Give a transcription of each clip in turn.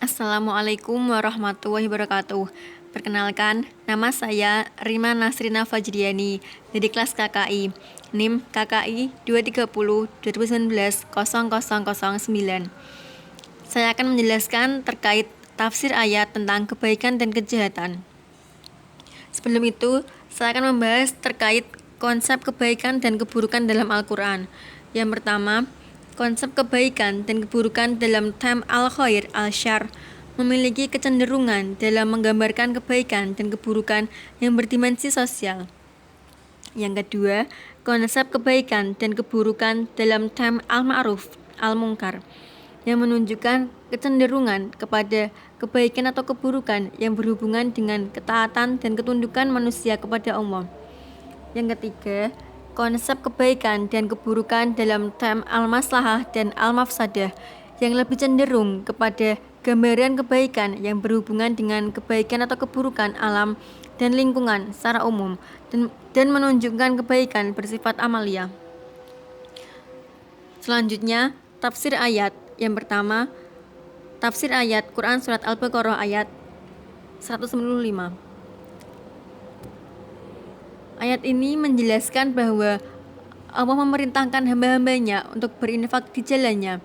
Assalamualaikum warahmatullahi wabarakatuh. Perkenalkan, nama saya Rima Nasrina Fajriani dari kelas KKI, NIM KKI 230 2019 0009. Saya akan menjelaskan terkait tafsir ayat tentang kebaikan dan kejahatan. Sebelum itu, saya akan membahas terkait konsep kebaikan dan keburukan dalam Al-Quran. Yang pertama, konsep kebaikan dan keburukan dalam Tam al-Khair al-Syarr memiliki kecenderungan dalam menggambarkan kebaikan dan keburukan yang berdimensi sosial. Yang kedua, konsep kebaikan dan keburukan dalam Tam al-Ma'ruf al-Munkar yang menunjukkan kecenderungan kepada kebaikan atau keburukan yang berhubungan dengan ketaatan dan ketundukan manusia kepada Allah. Yang ketiga, konsep kebaikan dan keburukan dalam Tam al-Maslahah dan al-Mafsadah yang lebih cenderung kepada gambaran kebaikan yang berhubungan dengan kebaikan atau keburukan alam dan lingkungan secara umum dan menunjukkan kebaikan bersifat amalia. Selanjutnya, tafsir ayat. Yang pertama, tafsir ayat Quran Surat Al-Baqarah ayat 195. Ayat ini menjelaskan bahwa Allah memerintahkan hamba-hambanya untuk berinfak di jalannya,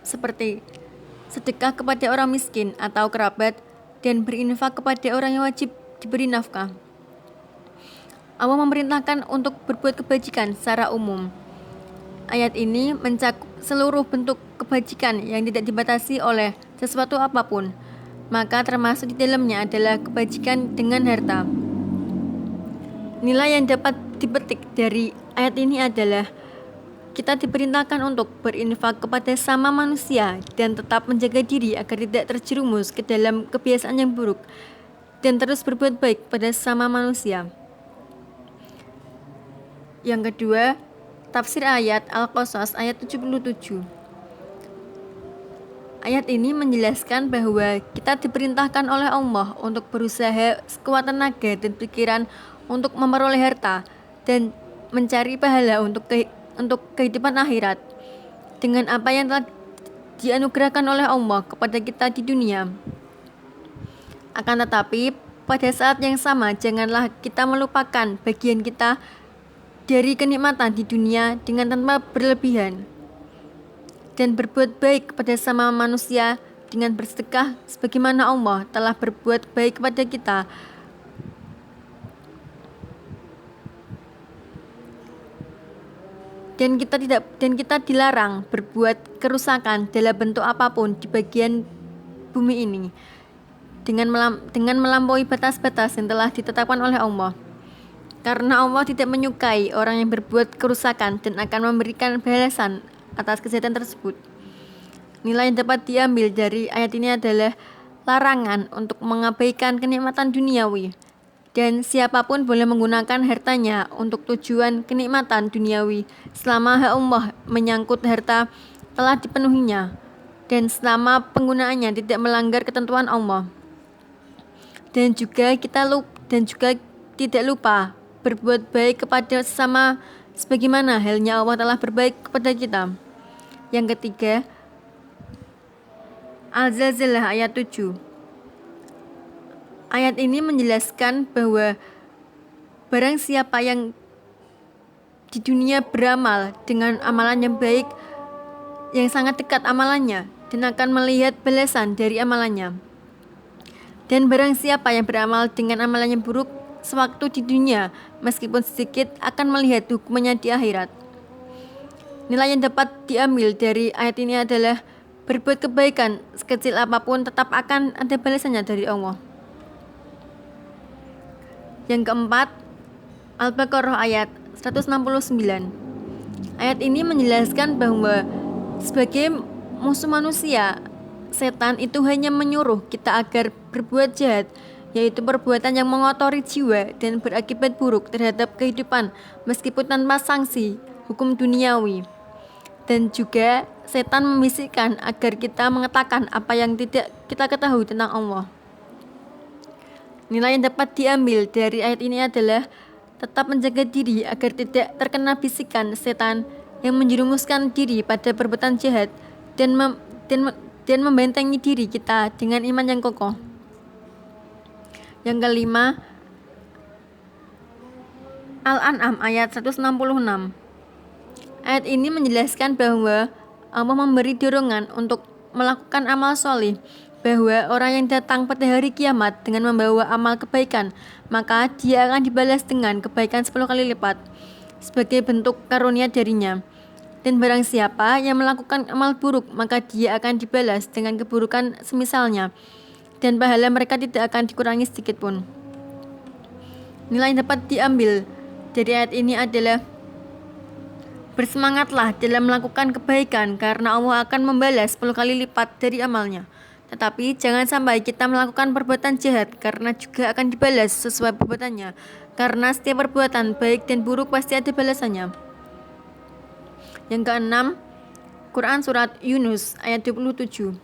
seperti sedekah kepada orang miskin atau kerabat dan berinfak kepada orang yang wajib diberi nafkah. Allah memerintahkan untuk berbuat kebajikan secara umum. Ayat ini mencakup seluruh bentuk kebajikan yang tidak dibatasi oleh sesuatu apapun, maka termasuk di dalamnya adalah kebajikan dengan harta. Nilai yang dapat dipetik dari ayat ini adalah kita diperintahkan untuk berinfak kepada sama manusia dan tetap menjaga diri agar tidak terjerumus ke dalam kebiasaan yang buruk dan terus berbuat baik pada sama manusia. Yang kedua, tafsir ayat Al-Qasas ayat 77. Ayat ini menjelaskan bahwa kita diperintahkan oleh Allah untuk berusaha sekuat tenaga dan pikiran untuk memperoleh harta dan mencari pahala untuk kehidupan akhirat dengan apa yang telah dianugerahkan oleh Allah kepada kita di dunia. Akan tetapi, pada saat yang sama janganlah kita melupakan bagian kita dari kenikmatan di dunia dengan tanpa berlebihan dan berbuat baik kepada sama manusia dengan bersedekah sebagaimana Allah telah berbuat baik kepada kita. Dan kita dilarang berbuat kerusakan dalam bentuk apapun di bagian bumi ini dengan melampaui batas-batas yang telah ditetapkan oleh Allah. Karena Allah tidak menyukai orang yang berbuat kerusakan dan akan memberikan balasan atas kejahatan tersebut. Nilai yang dapat diambil dari ayat ini adalah larangan untuk mengabaikan kenikmatan duniawi, dan siapapun boleh menggunakan hartanya untuk tujuan kenikmatan duniawi selama hak Allah menyangkut harta telah dipenuhinya dan selama penggunaannya tidak melanggar ketentuan Allah. Dan juga tidak lupa berbuat baik kepada sesama sebagaimana halnya Allah telah berbaik kepada kita. Yang ketiga, Al-Zalzalah ayat 7. Ayat ini menjelaskan bahwa barang siapa yang di dunia beramal dengan amalan yang baik, yang sangat dekat amalannya, dan akan melihat balasan dari amalannya. Dan barang siapa yang beramal dengan amalan yang buruk sewaktu di dunia, meskipun sedikit, akan melihat hukumannya di akhirat. Nilai yang dapat diambil dari ayat ini adalah berbuat kebaikan sekecil apapun tetap akan ada balasannya dari Allah. Yang keempat, Al-Baqarah ayat 169. Ayat ini menjelaskan bahwa sebagai musuh manusia, setan itu hanya menyuruh kita agar berbuat jahat, yaitu perbuatan yang mengotori jiwa dan berakibat buruk terhadap kehidupan meskipun tanpa sanksi hukum duniawi. Dan juga setan membisikkan agar kita mengatakan apa yang tidak kita ketahui tentang Allah. Nilai yang dapat diambil dari ayat ini adalah tetap menjaga diri agar tidak terkena bisikan setan yang menjerumuskan diri pada perbuatan jahat dan dan membentengi diri kita dengan iman yang kokoh. Yang kelima, Al-An'am ayat 166. Ayat ini menjelaskan bahwa Allah memberi dorongan untuk melakukan amal soleh, bahwa orang yang datang pada hari kiamat dengan membawa amal kebaikan, maka dia akan dibalas dengan kebaikan 10 kali lipat sebagai bentuk karunia darinya. Dan barang siapa yang melakukan amal buruk, maka dia akan dibalas dengan keburukan semisalnya, dan pahala mereka tidak akan dikurangi sedikit pun. Nilai yang dapat diambil dari ayat ini adalah bersemangatlah dalam melakukan kebaikan karena Allah akan membalas 10 kali lipat dari amalnya. Tetapi jangan sampai kita melakukan perbuatan jahat karena juga akan dibalas sesuai perbuatannya. Karena setiap perbuatan baik dan buruk pasti ada balasannya. Yang keenam, Quran Surat Yunus ayat 27.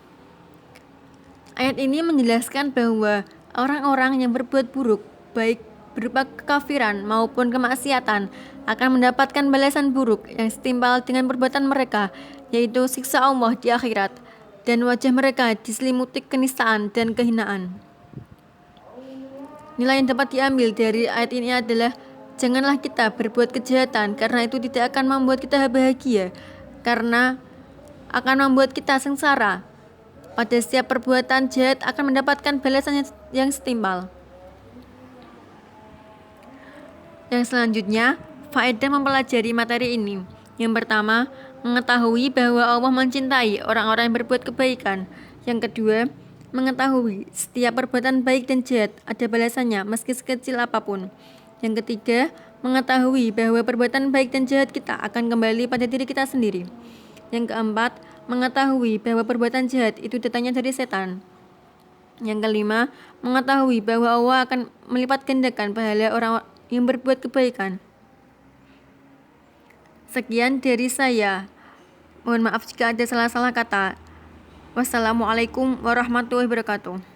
Ayat ini menjelaskan bahwa orang-orang yang berbuat buruk, baik berupa kekafiran maupun kemaksiatan, akan mendapatkan balasan buruk yang setimpal dengan perbuatan mereka, yaitu siksa Allah di akhirat, dan wajah mereka diselimuti kenistaan dan kehinaan. Nilai yang dapat diambil dari ayat ini adalah janganlah kita berbuat kejahatan karena itu tidak akan membuat kita bahagia, karena akan membuat kita sengsara. Pada setiap perbuatan jahat akan mendapatkan balasan yang setimpal. Yang selanjutnya, faedah mempelajari materi ini. Yang pertama, mengetahui bahwa Allah mencintai orang-orang yang berbuat kebaikan. Yang kedua, mengetahui setiap perbuatan baik dan jahat ada balasannya meski sekecil apapun. Yang ketiga, mengetahui bahwa perbuatan baik dan jahat kita akan kembali pada diri kita sendiri. Yang keempat, mengetahui bahwa perbuatan jahat itu datangnya dari setan. Yang kelima, mengetahui bahwa Allah akan melipat gandakan pahala orang yang berbuat kebaikan. Sekian dari saya. Mohon maaf jika ada salah-salah kata. Wassalamualaikum warahmatullahi wabarakatuh.